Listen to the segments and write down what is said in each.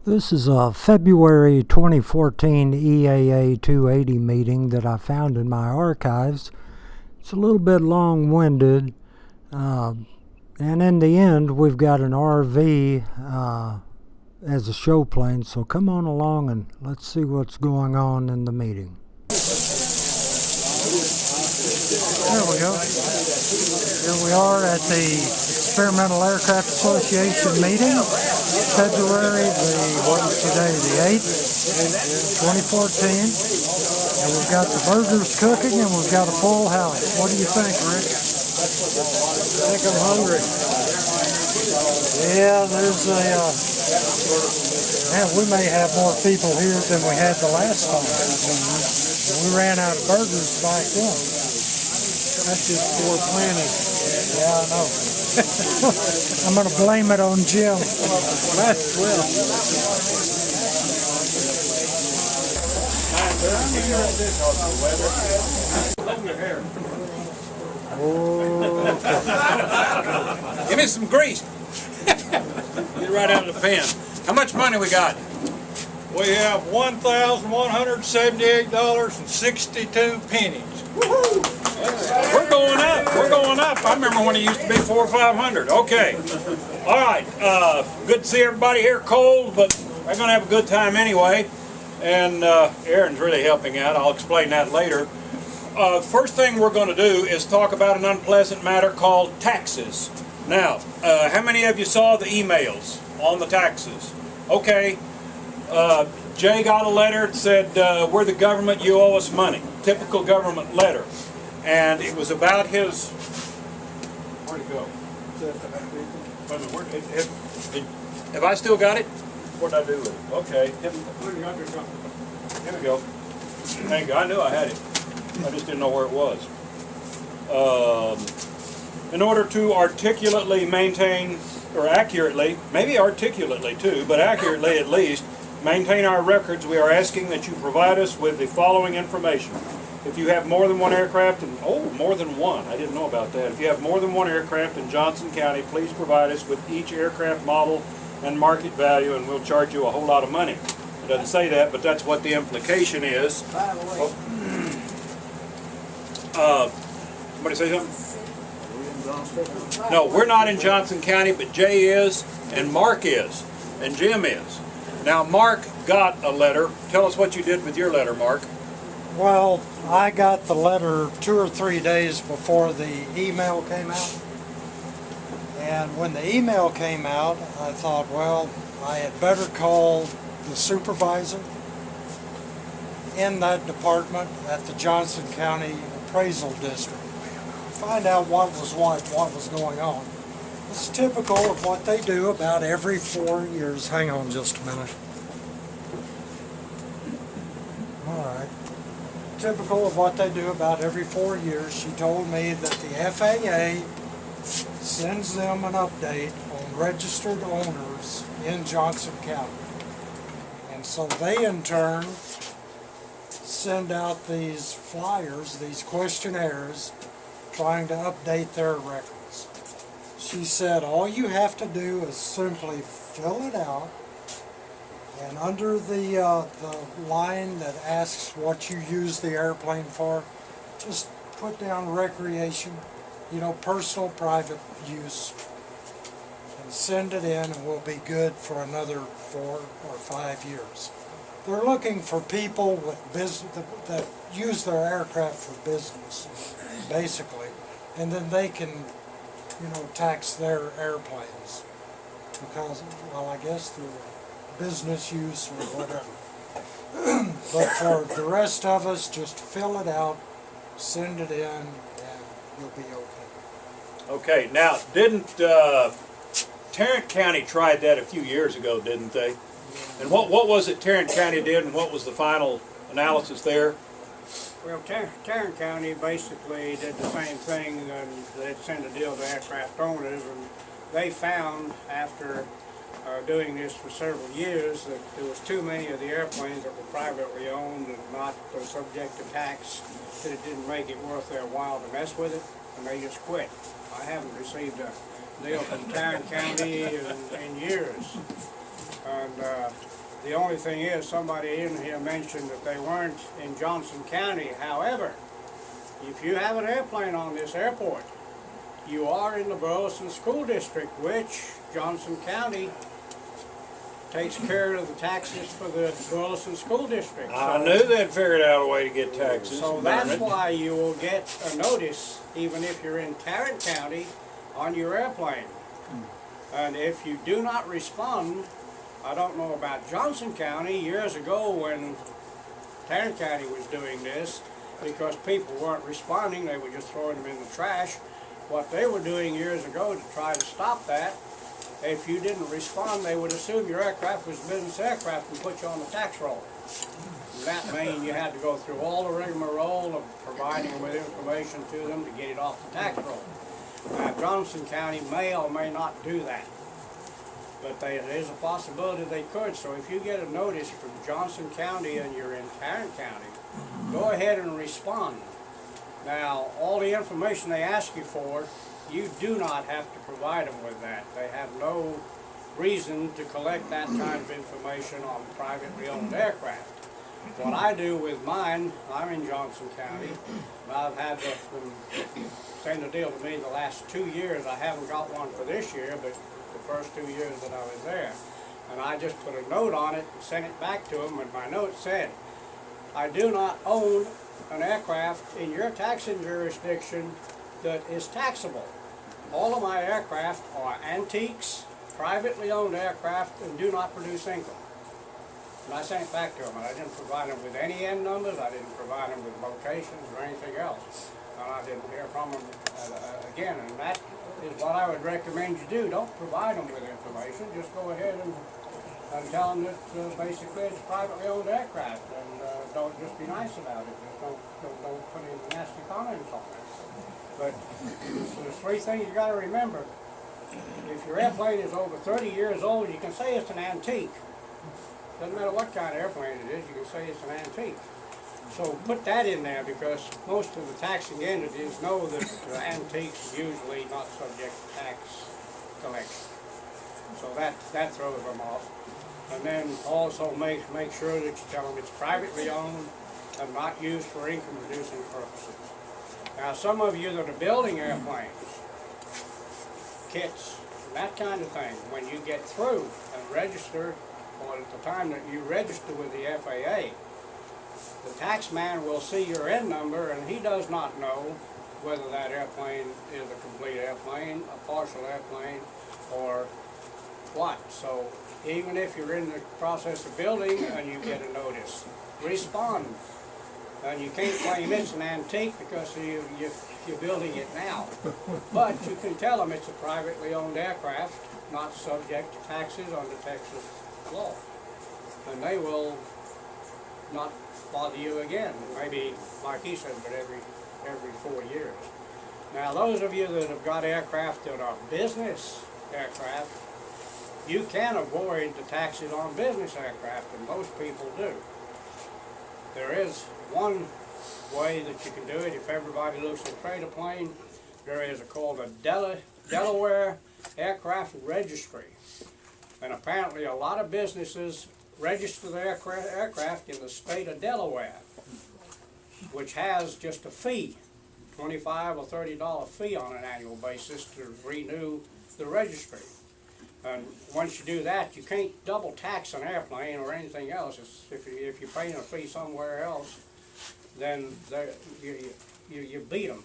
This is a February 2014 EAA 280 meeting that I found in my archives. It's a little bit long-winded, and in the end we've got an RV as a show plane, so come on along and let's see what's going on in the meeting. There we go. Here we are at the Experimental Aircraft Association meeting, February what is today, the 8th, 2014. And we've got the burgers cooking and we've got a full house. What do you think, Rick? I think I'm hungry. Yeah, there's a, man, we may have more people here than we had the last time. We ran out of burgers back then. That's just poor planning. Yeah, I know. I'm going to blame it on Jim. Might as well. Give me some grease. Get right out of the pan. How much money we got? We have $1,178.62. We're going up. We're going up. I remember when it used to be $400 or $500. Okay. All right. Good to see everybody here. Cold, but we're going to have a good time anyway. And Aaron's really helping out. I'll explain that later. First thing we're going to do is talk about an unpleasant matter called taxes. Now, how many of you saw the emails on the taxes? Okay. Jay got a letter that said, we're the government, you owe us money. Typical government letter. And it was about his... Where'd it go? Have I still got it? What did I do with it? Okay. Here we go. Thank you. I knew I had it. I just didn't know where it was. In order to articulately maintain, or accurately, maybe articulately too, but accurately at least, maintain our records, we are asking that you provide us with the following information. If you have more than one aircraft, more than one, I didn't know about that. If you have more than one aircraft in Johnson County, please provide us with each aircraft model and market value, and we'll charge you a whole lot of money. It doesn't say that, but that's what the implication is. Somebody say something? No, we're not in Johnson County, but Jay is, and Mark is, and Jim is. Now, Mark got a letter. Tell us what you did with your letter, Mark. Well, I got the letter 2 or 3 days before the email came out. And when the email came out, I thought, well, I had better call the supervisor in that department at the Johnson County Appraisal District. Find out what was going on. It's typical of what they do about every 4 years. Hang on just a minute. All right. Typical of what they do about every 4 years. She told me that the FAA sends them an update on registered owners in Johnson County. And so they in turn send out these flyers, these questionnaires, trying to update their records. She said all you have to do is simply fill it out, and under the line that asks what you use the airplane for, just put down recreation, personal, private use, and send it in, and we'll be good for another 4 or 5 years. They're looking for people with that use their aircraft for business, basically, and then they can, tax their airplanes because, well, I guess they're business use or whatever. But for the rest of us, just fill it out, send it in, and you'll be okay. Okay, now, didn't Tarrant County tried that a few years ago, didn't they? Yeah. And what was it Tarrant County did, and what was the final analysis there? Well, Tarrant County basically did the same thing, and they'd send a deal to aircraft owners, and they found after doing this for several years that there was too many of the airplanes that were privately owned and not subject to tax, that it didn't make it worth their while to mess with it, and they just quit. I haven't received a deal from Tarrant County in years. And The only thing is, somebody in here mentioned that they weren't in Johnson County. However, if you have an airplane on this airport, you are in the Burleson School District, which Johnson County takes care of the taxes for the Burleson School District. I knew they'd figured out a way to get taxes. So that's why you will get a notice, even if you're in Tarrant County, on your airplane. And if you do not respond, I don't know about Johnson County, years ago when Tarrant County was doing this, because people weren't responding, they were just throwing them in the trash. What they were doing years ago to try to stop that, if you didn't respond, they would assume your aircraft was a business aircraft and put you on the tax roll. That means you had to go through all the rigmarole of providing them with information to them to get it off the tax roll. Now, Johnson County may or may not do that, but there's a possibility they could. So if you get a notice from Johnson County and you're in Tarrant County, go ahead and respond. Now, all the information they ask you for, you do not have to provide them with that. They have no reason to collect that kind of information on privately owned aircraft. What I do with mine, I'm in Johnson County, I've had them send a deal to me the last 2 years. I haven't got one for this year, but the first 2 years that I was there. And I just put a note on it and sent it back to them, and my note said, I do not own an aircraft in your taxing jurisdiction that is taxable. All of my aircraft are antiques, privately owned aircraft, and do not produce income. And I sent it back to them, and I didn't provide them with any end numbers, I didn't provide them with locations or anything else. And I didn't hear from them again, and that is what I would recommend you do. Don't provide them with information, just go ahead and tell them that basically it's privately owned aircraft, and don't just be nice about it. Just don't put any nasty comments on it. But there's three things you got to remember. If your airplane is over 30 years old, you can say it's an antique. Doesn't matter what kind of airplane it is, you can say it's an antique. So put that in there, because most of the taxing entities know that antiques are usually not subject to tax collection. So that throws them off. And then also make sure that you tell them it's privately owned and not used for income producing purposes. Now, some of you that are building airplanes, kits, that kind of thing, when you get through and register, or at the time that you register with the FAA, the tax man will see your N number, and he does not know whether that airplane is a complete airplane, a partial airplane, or what. So even if you're in the process of building and you get a notice, respond. And you can't claim it's an antique because you're building it now. But you can tell them it's a privately owned aircraft, not subject to taxes under Texas law. And they will not bother you again. Maybe, like he said, but every 4 years. Now, those of you that have got aircraft that are business aircraft, you can avoid the taxes on business aircraft, and most people do. There is one way that you can do it if everybody looks at a freighter plane. There is called a Delaware Aircraft Registry. And apparently a lot of businesses register their aircraft in the state of Delaware, which has just a fee, $25 or $30 fee on an annual basis to renew the registry. And once you do that, you can't double tax an airplane or anything else. If you're paying a fee somewhere else, then you beat them.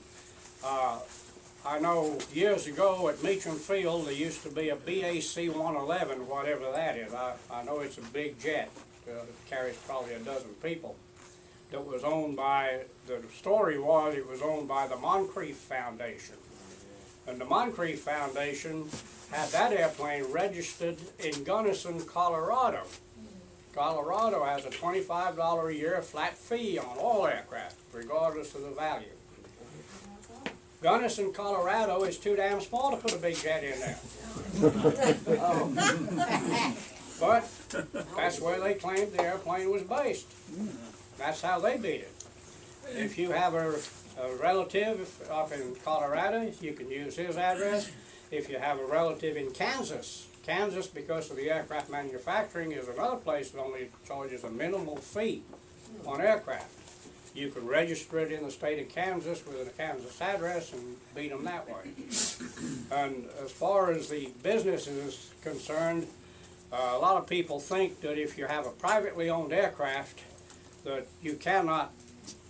I know years ago at Meacham Field there used to be a BAC 111, whatever that is. I know it's a big jet. It carries probably a dozen people. That was owned by, the story was it was owned by the Moncrief Foundation. And the Moncrief Foundation had that airplane registered in Gunnison, Colorado. Colorado has a $25 a year flat fee on all aircraft, regardless of the value. Gunnison, Colorado is too damn small to put a big jet in there. But that's where they claimed the airplane was based. That's how they beat it. If you have a relative up in Colorado, you can use his address. If you have a relative in Kansas, Kansas, because of the aircraft manufacturing, is another place that only charges a minimal fee on aircraft. You can register it in the state of Kansas with a Kansas address and beat them that way. And as far as the business is concerned, a lot of people think that if you have a privately owned aircraft, that you cannot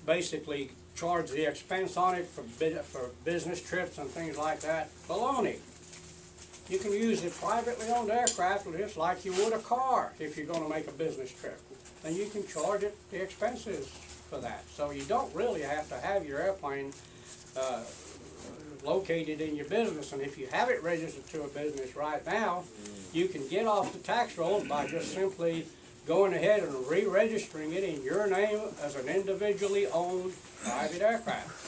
basically charge the expense on it for business trips and things like that. Baloney. You can use a privately owned aircraft just like you would a car if you're going to make a business trip. And you can charge it the expenses for that. So you don't really have to have your airplane located in your business. And if you have it registered to a business right now, you can get off the tax roll by just simply going ahead and re-registering it in your name as an individually owned private aircraft.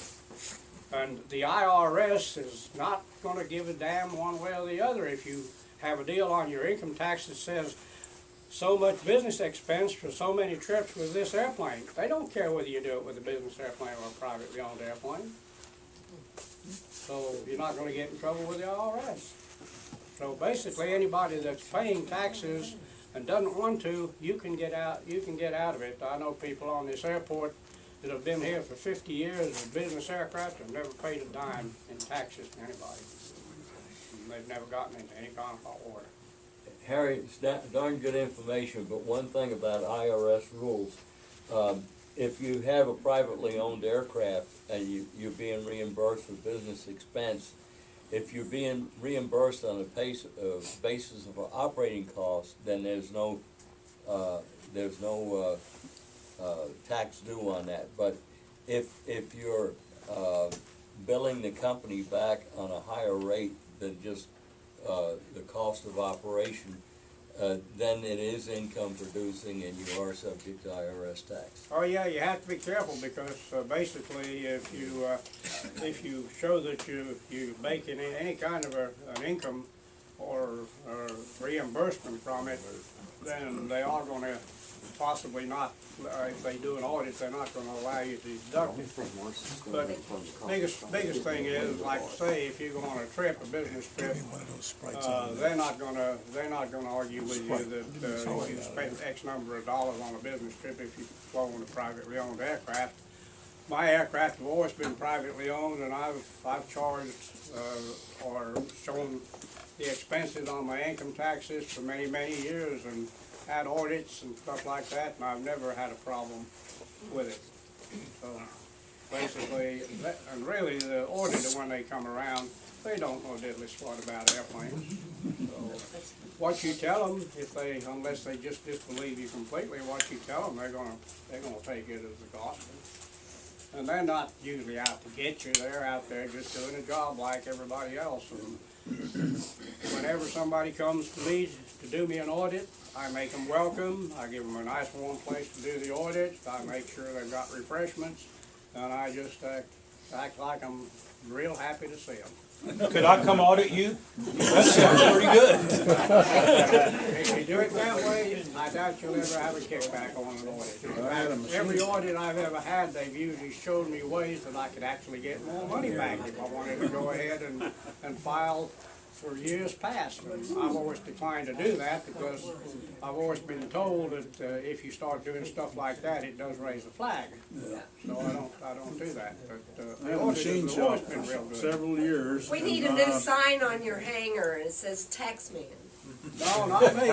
And the IRS is not going to give a damn one way or the other if you have a deal on your income tax that says so much business expense for so many trips with this airplane. They don't care whether you do it with a business airplane or a privately owned airplane. So you're not going to get in trouble with the IRS. So basically, anybody that's paying taxes and doesn't want to, you can get out. You can get out of it. I know people on this airport that have been here for 50 years with business aircraft have never paid a dime in taxes to anybody. And they've never gotten into any kind of hot water. Harry, it's darn good information, but one thing about IRS rules, if you have a privately owned aircraft and you're being reimbursed for business expense, if you're being reimbursed on a basis of an operating cost, then there's no tax due on that. But if you're billing the company back on a higher rate than just the cost of operation, then it is income producing and you are subject to IRS tax. Oh yeah, you have to be careful because basically if you show that you make any kind of an income or reimbursement from it, then they are going to possibly not, if they do an audit, they're not going to allow you to deduct it. But biggest thing is, like say, if you go on a trip, a business trip, they're not going to argue with you that you spend X number of dollars on a business trip if you fly on a privately owned aircraft. My aircraft have always been privately owned, and I've charged or shown the expenses on my income taxes for many years, and had audits and stuff like that, and I've never had a problem with it. So basically, and really the auditor, when they come around, they don't know diddly squat about airplanes. So what you tell them, unless they just disbelieve you completely, what you tell them, they're gonna take it as the gospel. And they're not usually out to get you. They're out there just doing a job like everybody else. And whenever somebody comes to me to do me an audit, I make them welcome. I give them a nice warm place to do the audit. I make sure they've got refreshments, and I just act like I'm real happy to see them. Could I come audit you? That sounds pretty good. If you do it that way, I doubt you'll ever have a kickback on an audit. Every audit I've ever had, they've usually showed me ways that I could actually get more money back if I wanted to go ahead and file for years past. I've always declined to do that because I've always been told that if you start doing stuff like that, it does raise a flag. Yeah. So I don't do that. But the auditors have always been real good. Several years. We need a new sign on your hangar. It says Taxman. No, not me.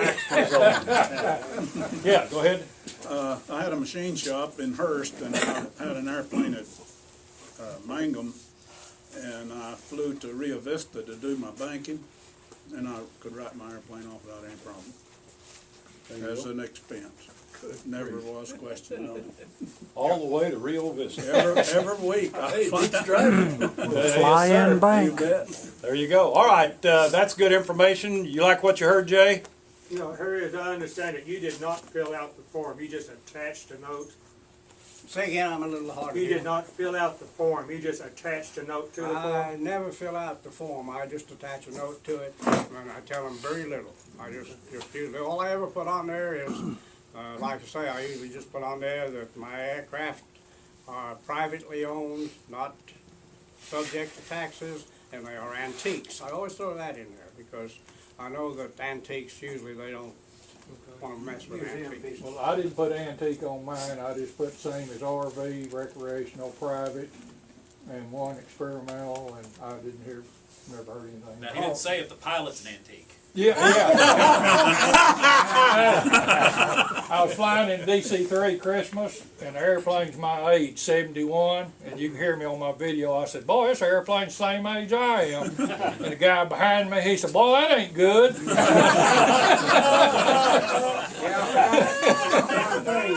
Yeah, go ahead. I had a machine shop in Hearst, and I had an airplane at Mangum, and I flew to Rio Vista to do my banking, and I could write my airplane off without any problem. As an expense. Never was questioned on it. All the way to Rio Vista. Every week. I Fly in bank. There you go. All right, that's good information. You like what you heard, Jay? You know, Harry, as I understand it, you did not fill out the form. You just attached a note. Say again, I'm a little hard to You hear. did not fill out the form. You just attached a note to the I form. never fill out the form. I just attach a note to it, and I tell them very little. I just usually, all I ever put on there is, like I say, I usually just put on there that my aircraft are privately owned, not subject to taxes, and they are antiques. I always throw that in there because I know that antiques, usually they don't wanna mess with antiques. Well, I didn't put antique on mine, I just put same as RV, recreational, private, and one experimental, and I didn't hear, never heard anything. Now, he didn't say if the pilot's an antique. Yeah, yeah. I was flying in DC-3 Christmas, and the airplane's my age, 71, and you can hear me on my video. I said, boy, this airplane's the same age I am. And the guy behind me, he said, boy, that ain't good.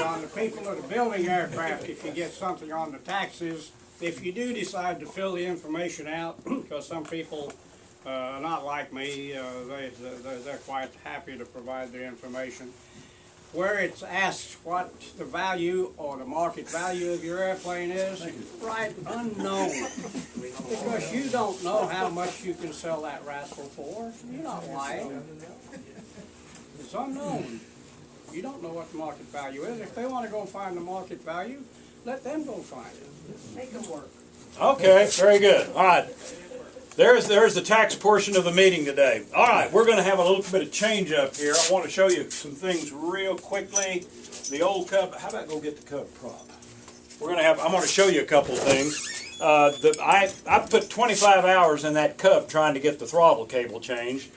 On the people that are building aircraft, if you get something on the taxes, if you do decide to fill the information out, because some people not like me, they're quite happy to provide the information. Where it's asked what the value or the market value of your airplane is, write unknown. Because you don't know how much you can sell that rascal for. You're not lying. It's unknown. You don't know what the market value is. If they want to go find the market value, let them go find it. Make them work. Okay, very good. All right. There's the tax portion of the meeting today. All right, we're going to have a little bit of change up here. I want to show you some things real quickly. The old Cub, how about go get the Cub prop? I'm going to show you a couple things. I put 25 hours in that Cub trying to get the throttle cable changed.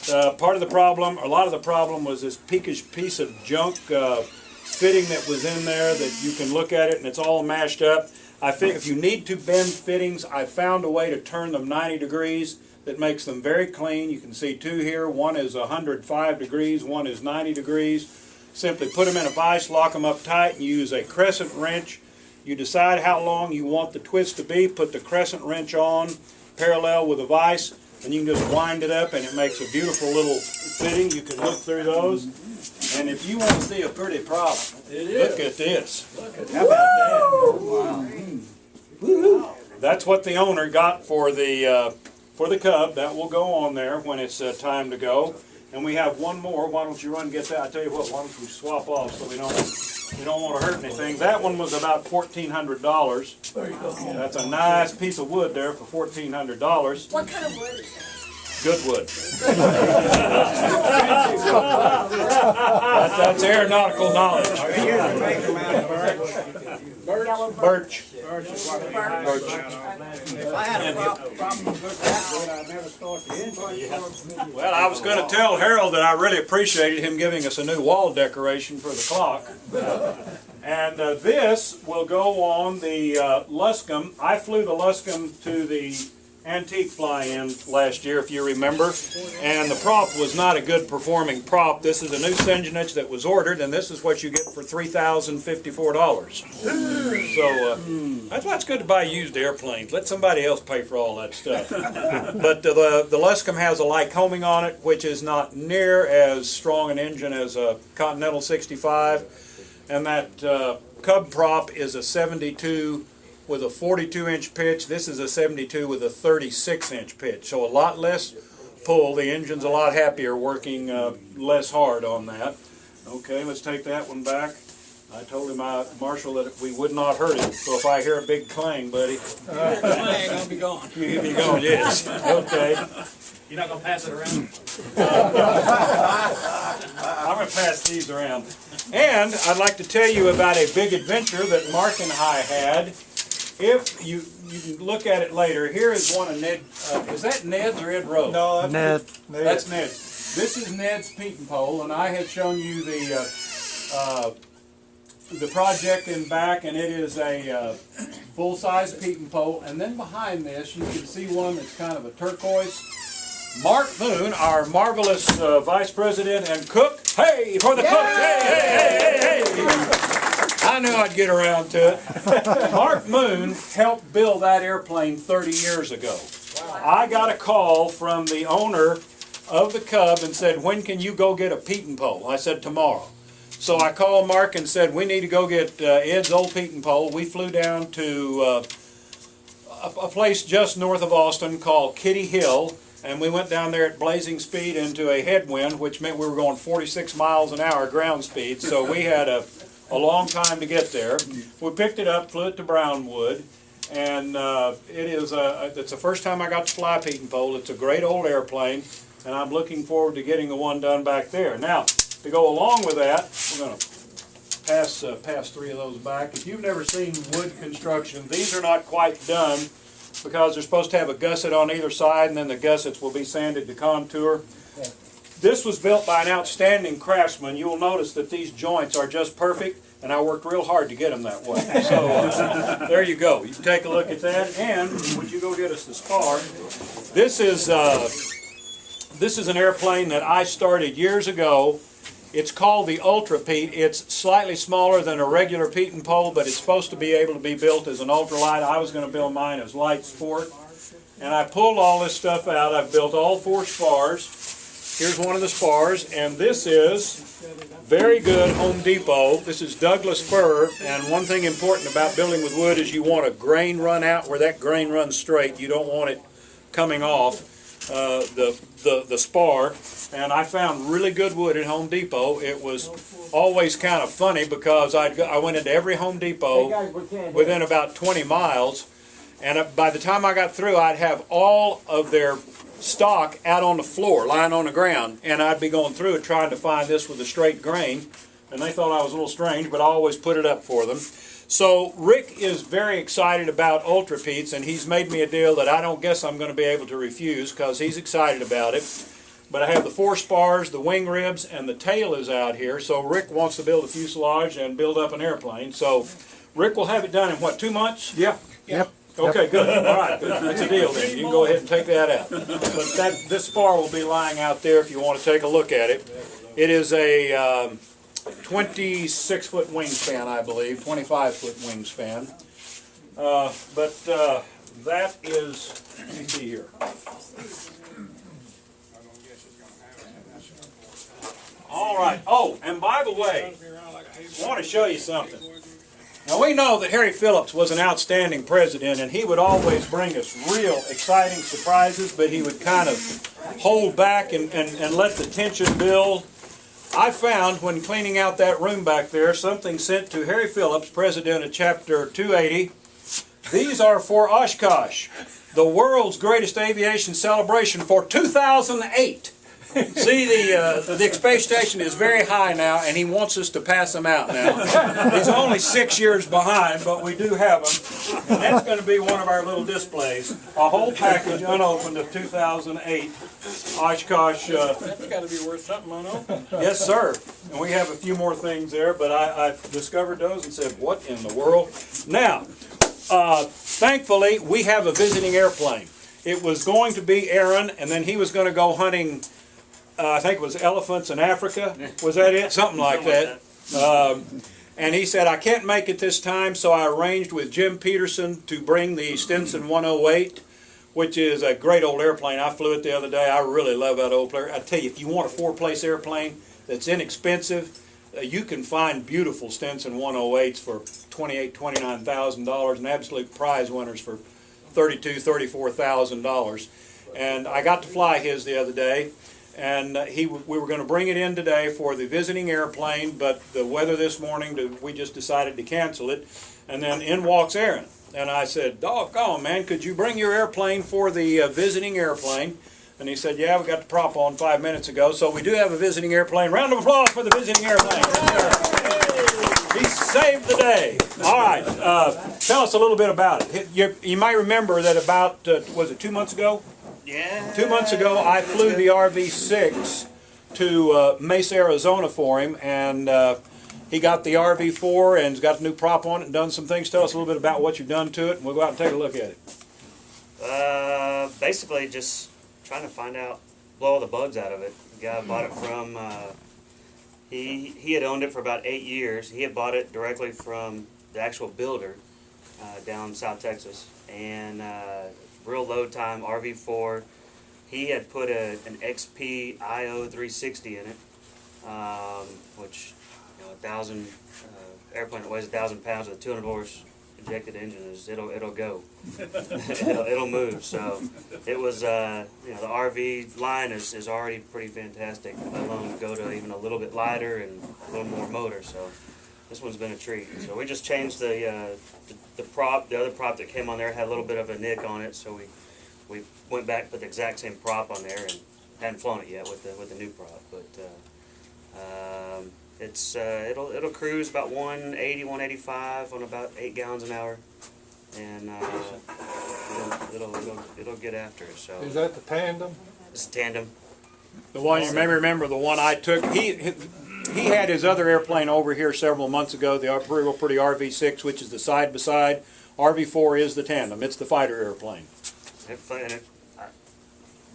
Part of the problem, a lot of the problem was this peakish piece of junk fitting that was in there that you can look at it and it's all mashed up. I think if you need to bend fittings, I found a way to turn them 90 degrees that makes them very clean. You can see two here. One is 105 degrees, one is 90 degrees. Simply put them in a vise, lock them up tight, and use a crescent wrench. You decide how long you want the twist to be, put the crescent wrench on parallel with a vise, and you can just wind it up and it makes a beautiful little fitting. You can look through those. And if you want to see a pretty prop, look at this. How about that? Wow. That's what the owner got for the Cub. That will go on there when it's time to go. And we have one more. Why don't you run and get that? I tell you what, why don't we swap off so we don't want to hurt anything. That one was about $1,400. That's a nice piece of wood there for $1,400. What kind of wood is that? Good wood. That's aeronautical knowledge. Birch. If I had a problem with that wood, I'd never start the engine. Well, I was going to tell Harold that I really appreciated him giving us a new wall decoration for the clock. And this will go on the Luscombe. I flew the Luscombe to the antique fly-in last year, if you remember, and the prop was not a good performing prop. This is a new Cingenage that was ordered, and this is what you get for $3,054. So that's why it's good to buy used airplanes. Let somebody else pay for all that stuff. But the Luscombe has a Lycoming on it, which is not near as strong an engine as a Continental 65, and that Cub prop is a 72 with a 42-inch pitch. This is a 72 with a 36-inch pitch, so a lot less pull. The engine's a lot happier working less hard on that. Okay, let's take that one back. I told him, Marshall, that we would not hurt him, so if I hear a big clang, buddy. Clang, I'll be gone. You'll be gone, yes. Okay. You're not going to pass it around? I'm going to pass these around. And I'd like to tell you about a big adventure that Mark and I had. If you can look at it later, here is one of Ned, is that Ned's or Ed Rose? No, that's Ned. That's Ned. This is Ned's peeping pole, and I had shown you the project in back, and it is a full-size peeping pole. And then behind this, you can see one that's kind of a turquoise. Mark Moon, our marvelous vice president and cook. Hey, for the cook! Hey, hey, hey, hey, hey! I knew I'd get around to it. Mark Moon helped build that airplane 30 years ago. Wow. I got a call from the owner of the Cub and said, when can you go get a peeping pole? I said, tomorrow. So I called Mark and said, we need to go get Ed's old peeping pole. We flew down to a place just north of Austin called Kitty Hill, and we went down there at blazing speed into a headwind, which meant we were going 46 miles an hour ground speed, so we had a long time to get there. We picked it up, flew it to Brownwood, and it's the first time I got to fly a peeping pole. It's a great old airplane. and I'm looking forward to getting the one done back there. Now, to go along with that, we're going to pass 3 of those back. If you've never seen wood construction, these are not quite done because they're supposed to have a gusset on either side, and then the gussets will be sanded to contour. This was built by an outstanding craftsman. You will notice that these joints are just perfect, and I worked real hard to get them that way. So there you go. You can take a look at that. And would you go get us the spar? This is an airplane that I started years ago. It's called the Ultra Pete. It's slightly smaller than a regular Pete and pole, but it's supposed to be able to be built as an ultralight. I was going to build mine as light sport. And I pulled all this stuff out. I've built all 4 spars. Here's one of the spars, and this is very good Home Depot. This is Douglas fir, and one thing important about building with wood is you want a grain run out where that grain runs straight. You don't want it coming off the spar. And I found really good wood at Home Depot. It was always kind of funny because I went into every Home Depot within about 20 miles, and by the time I got through, I'd have all of their stock out on the floor, lying on the ground, and I'd be going through it trying to find this with a straight grain, and they thought I was a little strange, but I always put it up for them. So Rick is very excited about Ultra Petes, and he's made me a deal that I don't guess I'm going to be able to refuse because he's excited about it. But I have the 4 spars, the wing ribs, and the tail is out here, so Rick wants to build a fuselage and build up an airplane. So Rick will have it done in what, 2 months? Yeah. Yep. Okay, good. All right, good. That's a deal then. You can go ahead and take that out. But this spar will be lying out there if you want to take a look at it. It is a 26-foot wingspan, I believe, 25-foot wingspan. But that is, let me see here. All right. Oh, and by the way, I want to show you something. Now, we know that Harry Phillips was an outstanding president, and he would always bring us real exciting surprises, but he would kind of hold back and let the tension build. I found, when cleaning out that room back there, something sent to Harry Phillips, president of Chapter 280. These are for Oshkosh, the world's greatest aviation celebration for 2008. See, the space station is very high now, and he wants us to pass them out now. He's only 6 years behind, but we do have them. And that's going to be one of our little displays. A whole package unopened of 2008 Oshkosh. That's got to be worth something, I know. Yes, sir. And we have a few more things there, but I discovered those and said, what in the world? Now, thankfully, we have a visiting airplane. It was going to be Aaron, and then he was going to go hunting. I think it was elephants in Africa. Was that it? Something like that. And he said, I can't make it this time, so I arranged with Jim Peterson to bring the Stinson 108, which is a great old airplane. I flew it the other day. I really love that old plane. I tell you, if you want a 4-place airplane that's inexpensive, you can find beautiful Stinson 108s for $28,000, $29,000 and absolute prize winners for $32,000, $34,000. And I got to fly his the other day. And we were going to bring it in today for the visiting airplane, but the weather this morning, we just decided to cancel it. And then in walks Aaron. And I said, doggone, man, could you bring your airplane for the visiting airplane? And he said, yeah, we got the prop on 5 minutes ago. So we do have a visiting airplane. Round of applause for the visiting airplane. He saved the day. All right. Tell us a little bit about it. You might remember that about, was it 2 months ago? Yeah. 2 months ago, I flew the RV-6 to Mesa, Arizona for him, and he got the RV-4 and has got a new prop on it and done some things. Tell us a little bit about what you've done to it, and we'll go out and take a look at it. Basically just trying to blow all the bugs out of it. The guy I bought it from, he had owned it for about 8 years. He had bought it directly from the actual builder down in South Texas, and real load time RV4. He had put an XP IO 360 in it, which, you know, 1,000 airplane that weighs 1,000 pounds with a 200 horse injected engine it'll go. it'll move. So it was you know, the RV line is already pretty fantastic. Let alone go to even a little bit lighter and a little more motor. So this one's been a treat. So we just changed the prop. The other prop that came on there had a little bit of a nick on it, so we went back, put the exact same prop on there, and hadn't flown it yet with the new prop, but it'll cruise about 180, 185 on about 8 gallons an hour, and it'll get after it. So Is that the tandem? it's a tandem. The one you may remember, the one I took, he had his other airplane over here several months ago, the real pretty RV6, which is the side-by-side. RV4 is the tandem. It's the fighter airplane.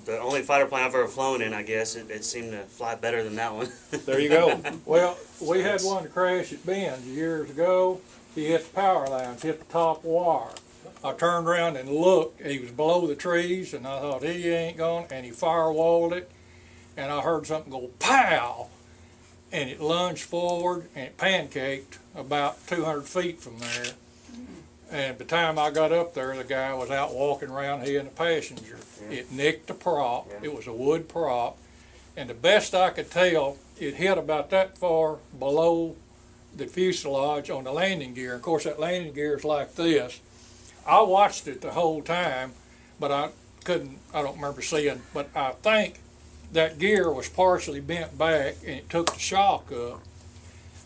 The only fighter plane I've ever flown in, I guess, it seemed to fly better than that one. There you go. Well, we had one crash at Ben's years ago. He hit the power lines, hit the top wire. I turned around and looked. He was below the trees, and I thought, he ain't gone. And he firewalled it, and I heard something go pow, and it lunged forward, and it pancaked about 200 feet from there. And by the time I got up there, the guy was out walking around, he and the passenger. Yeah. It nicked the prop. Yeah. It was a wood prop. And the best I could tell, it hit about that far below the fuselage on the landing gear. Of course, that landing gear is like this. I watched it the whole time, but I don't remember seeing, but I think that gear was partially bent back and it took the shock up.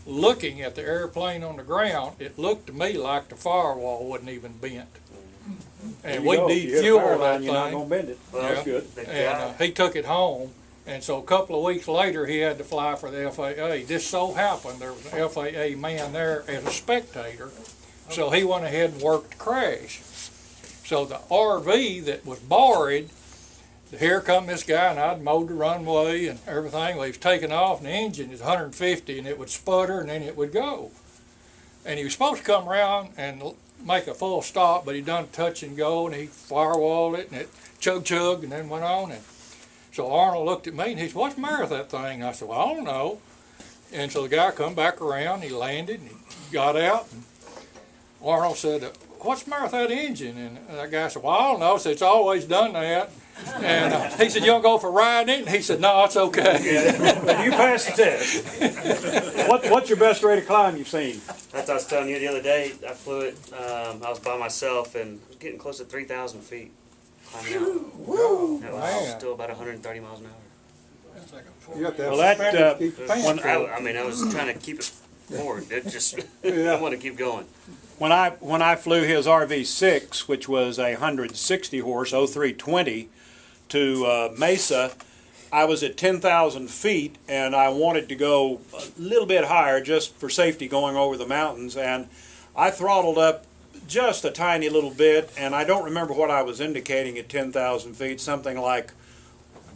Looking at the airplane on the ground, it looked to me like the firewall wasn't even bent. And we de-fueled that thing. You're not going to bend it. Well, that's good. And he took it home. And so a couple of weeks later, he had to fly for the FAA. This so happened there was an FAA man there as a spectator. So he went ahead and worked the crash. So the RV that was borrowed, here come this guy, and I'd mowed the runway and everything. Well, he was taking off, and the engine is 150, and it would sputter, and then it would go. And he was supposed to come around and make a full stop, but he done touch and go, and he firewalled it, and it chug, and then went on. And so Arnold looked at me, and he said, "What's the matter with that thing?" I said, "Well, I don't know." And so the guy come back around, he landed, and he got out, and Arnold said, "What's the matter with that engine?" And that guy said, "Well, I don't know." I said, "It's always done that." And he said, "You don't go for riding it?" And he said, "No, it's okay." You passed the test. What's your best rate of climb you've seen? That's what I was telling you the other day. I flew it. I was by myself and was getting close to 3,000 feet climbing out. Woo, It was still about 130 miles an hour. Well, I was trying to keep it forward. It just I want to keep going. When I flew his RV6, which was a 160 horse 0320 to Mesa, I was at 10,000 feet, and I wanted to go a little bit higher just for safety going over the mountains, and I throttled up just a tiny little bit, and I don't remember what I was indicating at 10,000 feet, something like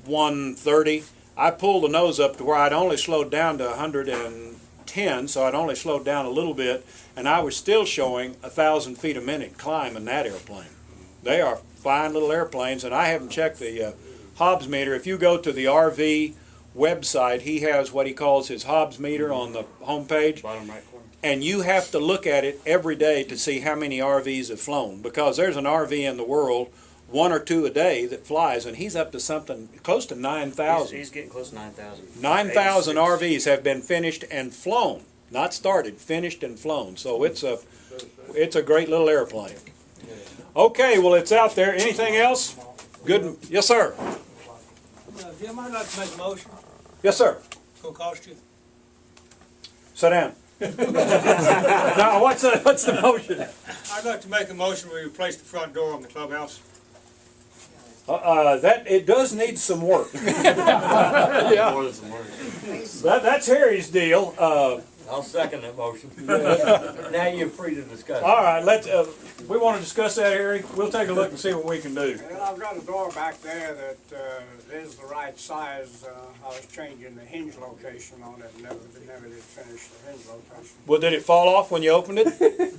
130. I pulled the nose up to where I'd only slowed down to 110, so I'd only slowed down a little bit, and I was still showing 1,000 feet a minute climb in that airplane. They are fine little airplanes, and I haven't checked the Hobbs meter. If you go to the RV website, he has what he calls his Hobbs meter on the homepage. Bottom right corner. And you have to look at it every day to see how many RVs have flown, because there's an RV in the world, 1 or 2 a day, that flies, and he's up to something close to 9,000. He's getting close to 9,000. 9,000 RVs have been finished and flown, not started, finished and flown. So it's a great little airplane. Okay, well, it's out there. Anything else? Good. Yes, sir. Jim, I'd like to make a motion. Yes, sir. It's gonna cost you. Sit down. Now, what's the motion? I'd like to make a motion where we replace the front door on the clubhouse. That it does need some work. Yeah. More than some work. That's Harry's deal. I'll second that motion. Now you're free to discuss. All right, we want to discuss that, Harry. We'll take a look and see what we can do. Well, I've got a door back there that is the right size. I was changing the hinge location on it, never did finish the hinge location. Well, did it fall off when you opened it?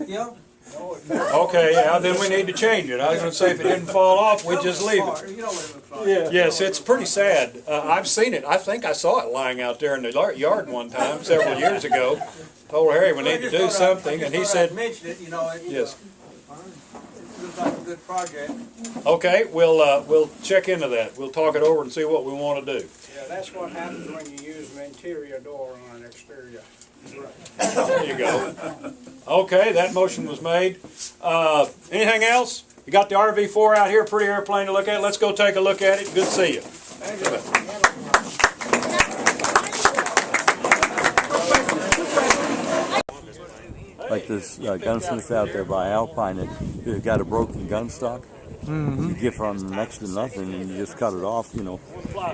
Yeah. No, Okay, yeah, then we need to change it. I was going to say if it didn't fall off, we'd just leave it. You know what it looks like. Yeah. Yes, it's pretty sad. I've seen it. I think I saw it lying out there in the yard one time several years ago. Told Harry we need to do something, and he said, mention it, you know. yes. It looks like a good project. Okay, we'll check into that. We'll talk it over and see what we want to do. Yeah, that's what happens when you use an interior door on an exterior. There you go. Okay, that motion was made. Anything else? You got the RV4 out here, pretty airplane to look at. Let's go take a look at it. Good to see you. Thank you. like this gunsmith out there by Alpine that got a broken gun stock. You give them next to nothing, and you just cut it off, you know,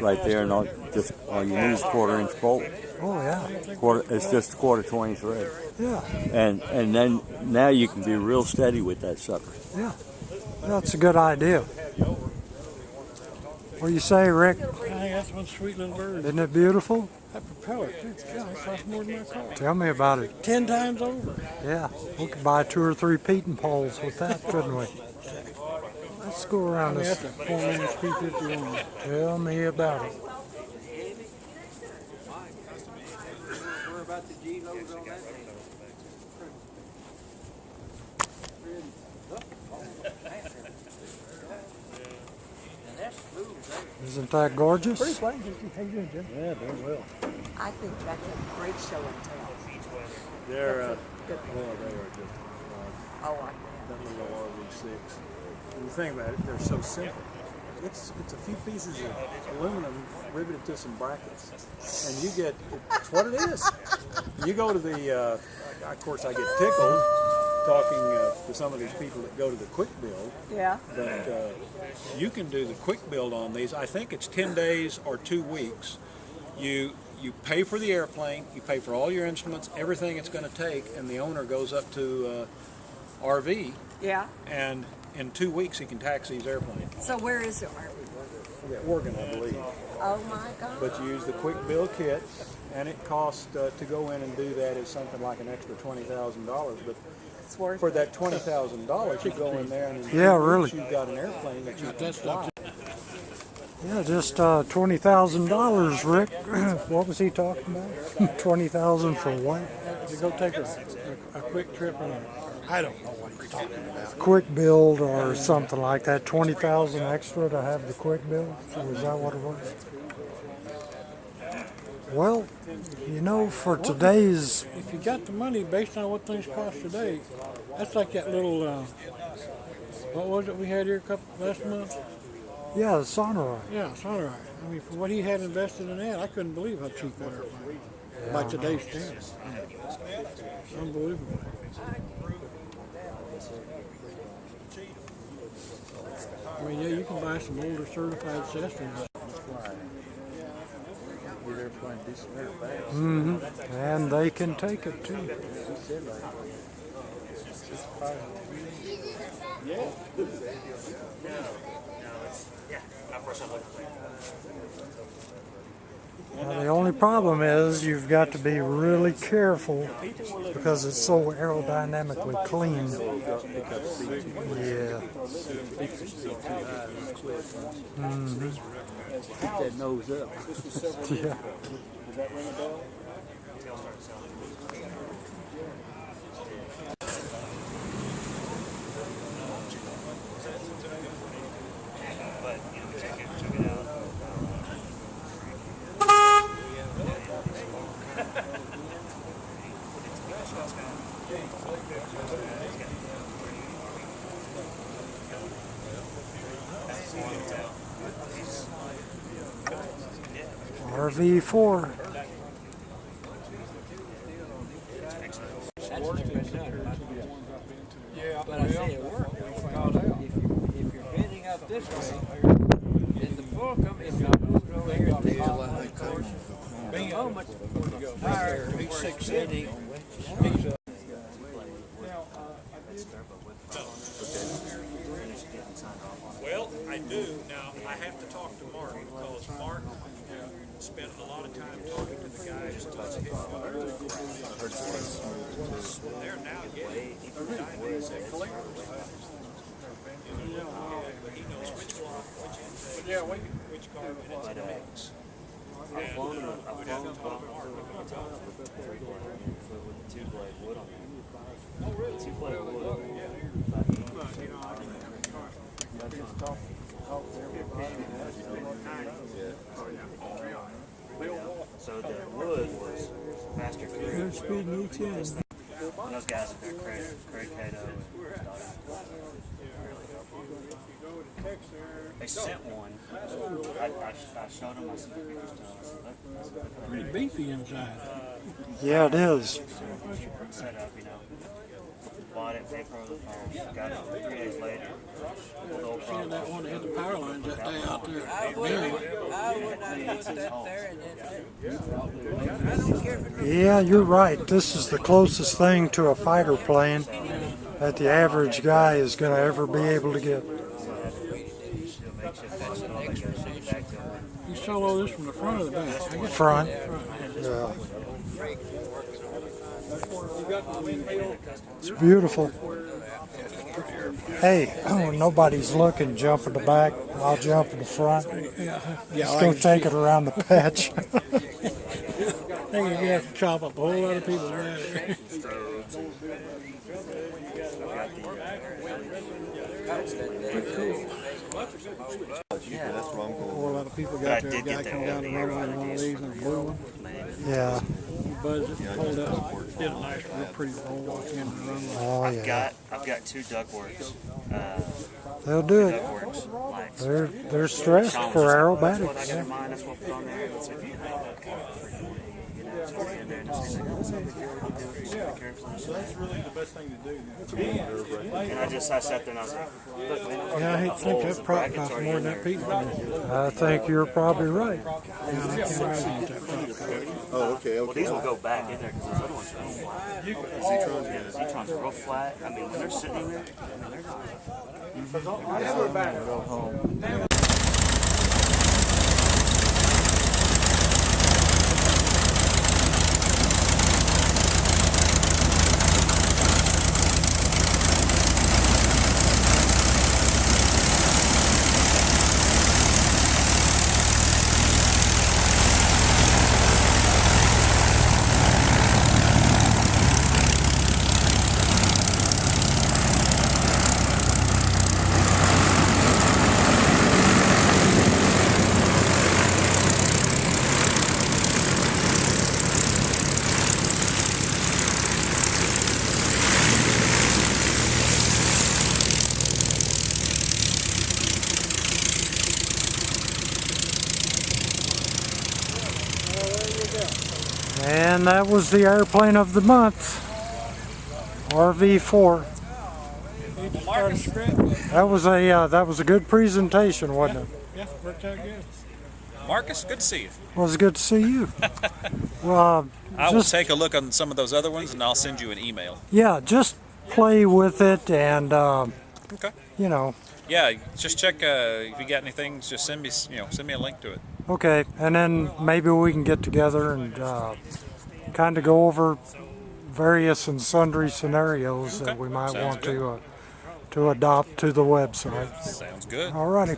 right there, and all you need is 1/4-inch bolt. Oh yeah. It's just 1/4 20 thread. Yeah. And then now you can be real steady with that sucker. Yeah. That's a good idea. What do you say, Rick? I think that's one sweet little bird. Isn't it beautiful? That propeller, God, it costs more than my car. Tell me about it. 10 times over. Yeah. We could buy 2 or 3 peating poles with that, couldn't we? Let's go around this. That's a 4-inch P51. Tell me about it. Where about the G-loads on that thing? Isn't that gorgeous? How you doing, Jim? Yeah, doing well. I think that's a great show and tell. They're, Good. well, they are just, Oh, I that little RV6. When you think about it, they're so simple. It's a few pieces of aluminum riveted to some brackets, and you get, it's what it is. You go to the, of course I get tickled talking to some of these people that go to the quick build. Yeah. But you can do the quick build on these. I think it's 10 days or 2 weeks. You pay for the airplane, you pay for all your instruments, everything it's going to take, and the owner goes up to RV, Yeah. and in 2 weeks he can tax these airplanes. So where is it? Yeah, Oregon, I believe. Oh my God. But you use the quick build kit, and it costs to go in and do that is something like an extra $20,000. But It's worth for it. that $20,000, you go in there and in Yeah, 2 really. weeks you've got an airplane that you can fly. Yeah, just $20,000, Rick. What was he talking about? 20,000 for what? To go take a quick trip on I don't know what he's talking about. Quick build or something like that. 20,000 extra to have the quick build. So is that what it was? Well, you know, for today's, If you got the money based on what things cost today, that's like that little, what was it we had here last month? yeah, the Sonorai. Yeah, it's all right. I mean, for what he had invested in that, I couldn't believe how cheap that airplane was. By today's standards. Unbelievable. I mean, yeah, you can buy some older certified Cessnas. And they can take it too. Now, the only problem is you've got to be really careful because it's so aerodynamically clean. Yeah. Keep that nose up. Yeah. But, you know, check it out. RV4. Yeah, but I say it worked because if you're bending up this way, then the fulcrum is going to move over here to the top course. The moment prior to 660, Well, I do. Now, I have to talk to Mark because Mark spent a lot of time talking to the guys to hit they're now getting dynamics that he knows which block, which car, and it's a mix. I've flown them with 2-blade wood on there. Oh, really? 2-blade wood. So the wood was faster through. Speed needs And those guys up there, Craig Cato and Stoddard, really helped. They sent one. I showed them. I said, Pretty beefy inside. Yeah, it is. set up, you know. Bought it, paid for the phone. Got it 3 days later. No Seeing problem. that one that hit the power lines that day out there. I would not put that there and I don't care if it Yeah, you're right. This is the closest thing to a fighter plane that the average guy is going to ever be able to get. You solo this from the front or the back? I guess Front. front. Yeah. It's beautiful. Hey, nobody's looking. Jump in the back. I'll jump in the front. Let's go take it around the patch. I think you have to chop up a whole lot of people there. Pretty cool. Yeah, that's wrong. A whole lot of people got there. A guy come down the road on one of these and a blue one. Yeah. He buzzed it, pulled up, did a nice, real pretty roll walk in the runway. Oh yeah. I've got 2 duckworks. They'll do it. Duckworks lights. They're stressed for aerobatics. That's what I got in mind. That's what I put on there. It's like, That's really the best thing to do. and I sat there and I was like, look, man, Yeah, I hate to think that prop costs more than that piece. I think you're probably right. Yeah, I can't imagine what that prop costs. Oh, okay, well, these will go back in there because those other ones are flat. The Zetrons are real flat. I mean, when they're sitting in there, they're not. And that was the airplane of the month, RV4. That was a good presentation, wasn't it? Yeah, worked out good. Marcus, good to see you. Well, it's good to see you. Well, I will take a look on some of those other ones and I'll send you an email. Yeah, just play with it and, Okay. you know. Yeah, just check if you got anything. Just send me a link to it. Okay, and then maybe we can get together and kind of go over various and sundry scenarios that we might want to adopt to the website. Sounds good. All righty.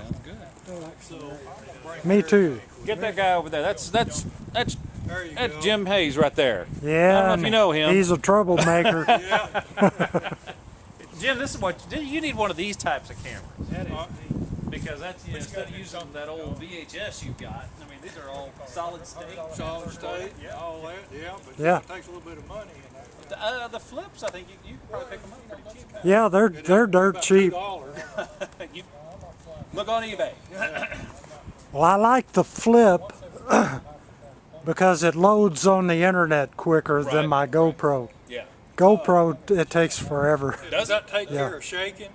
Me too. Get that guy over there. That's Jim Hayes right there. Yeah, I don't know if you know him. He's a troublemaker. Jim, this is what you need, one of these types of cameras. Because that's instead of using that old VHS you've got. I mean, these are all solid state. Solid state, all that, yeah, but Yeah. it takes a little bit of money. The flips, I think you can probably pick them up pretty cheap. Yeah, they're dirt cheap. You look on eBay. Well, I like the flip because it loads on the internet quicker than my GoPro. Yeah. GoPro, it takes forever. Does that take Yeah. care of shaking?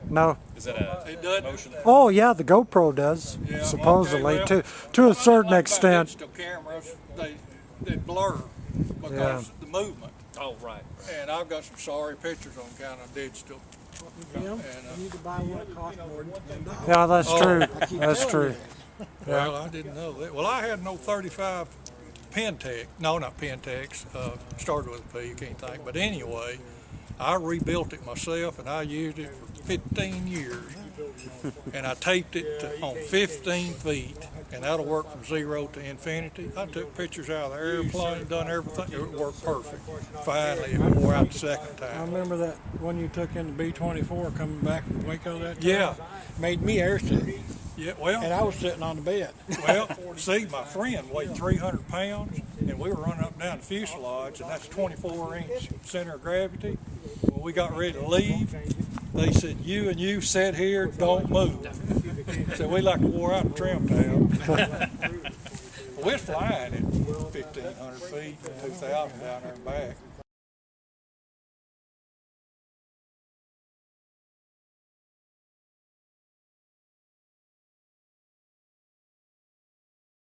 No. Is that a It doesn't? motion? Oh yeah, the GoPro does, Yeah, supposedly, okay, well, to a certain like extent. Digital cameras, they blur because the movement. Oh, right. And I've got some sorry pictures on kind of digital. Jim, you need to buy one that costs more than $10. Yeah, that's Oh. true. That's true. Well, I didn't know that. Well, I had no 35 Pentec. No, not Pentex. Started with a P, you can't think. But anyway, I rebuilt it myself and I used it for 15 years. And I taped it on 15 feet. And that'll work from 0 to infinity. I took pictures out of the airplane, done everything. It worked perfect. Finally, it wore out the second I time. remember that one you took in the B-24 coming back from Waco that time. Yeah. Made me airsick. Yeah, well. And I was sitting on the bed. Well, see, my friend weighed 300 pounds, and we were running up and down the fuselage, and that's 24-inch center of gravity. When we got ready to leave, They said, you and you sit here, don't move. So we like to wore out in trim town. We're flying at 1,500 feet, 2,000 down there and back.